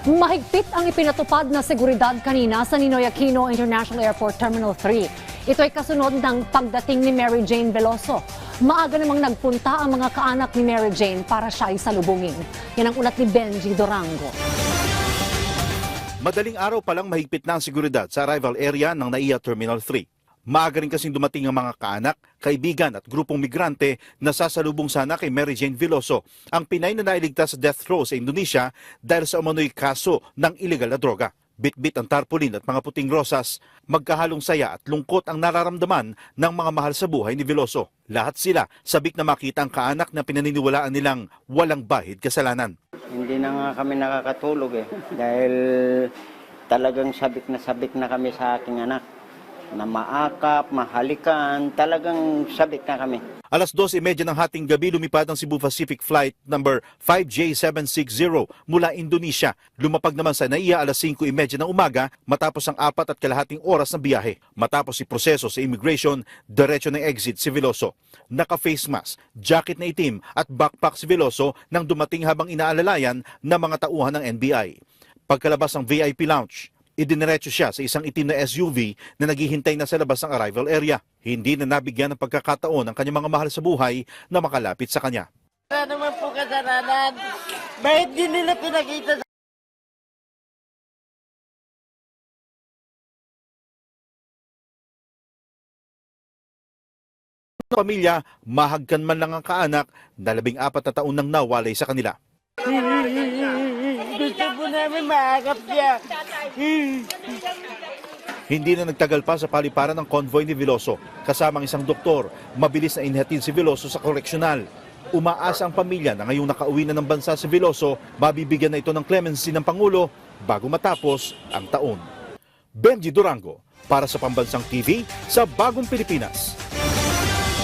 Mahigpit ang ipinatupad na seguridad kanina sa Ninoy Aquino International Airport Terminal 3. Ito ay kasunod ng pagdating ni Mary Jane Veloso. Maaga namang nagpunta ang mga kaanak ni Mary Jane para siya isalubungin. Yan ang ulat ni Benji Durango. Madaling araw pa lang mahigpit na ang seguridad sa arrival area ng NAIA Terminal 3. Maaga rin kasing dumating ang mga kaanak, kaibigan at grupong migrante na sasalubong sana kay Mary Jane Veloso, ang Pinay na nailigtas sa death row sa Indonesia dahil sa umano'y kaso ng illegal na droga. Bitbit ang tarpaulin at mga puting rosas, magkahalong saya at lungkot ang nararamdaman ng mga mahal sa buhay ni Veloso. Lahat sila sabik na makita ang kaanak na pinaniniwalaan nilang walang bahid kasalanan. Hindi na nga kami nakakatulog dahil talagang sabik na kami sa aking anak. Na maakap, mahalikan, talagang sabik na kami. Alas 12:30 ng hating gabi lumipad ang Cebu Pacific Flight number 5J760 mula Indonesia. Lumapag naman sa NAIA alas 5:30 ng umaga matapos ang 4.5 oras na biyahe. Matapos proseso sa immigration, diretso ng exit si Veloso. Naka-face mask, jacket na itim at backpack si Veloso nang dumating habang inaalalayan ng mga tauhan ng NBI. Pagkalabas ng VIP lounge, idiniretso siya sa isang itim na SUV na naghihintay na sa labas ng arrival area. Hindi na nabigyan ng pagkakataon ang kanyang mga mahal sa buhay na makalapit sa kanya. Wala naman po kasalanan. Bakit di nila pinakita sa... Pamilya, mahagkan man lang ang kaanak na 14 na taon nang nawalay sa kanila. Gusto po namin maakap siya. Hindi na nagtagal pa sa paliparan ng convoy ni Veloso. Kasamang isang doktor, mabilis na inhatid si Veloso sa koreksyonal. Umaasa ang pamilya na ngayong nakauwi na ng bansa si Veloso, mabibigyan na ito ng clemency ng Pangulo bago matapos ang taon. Benji Durango, para sa Pambansang TV sa Bagong Pilipinas.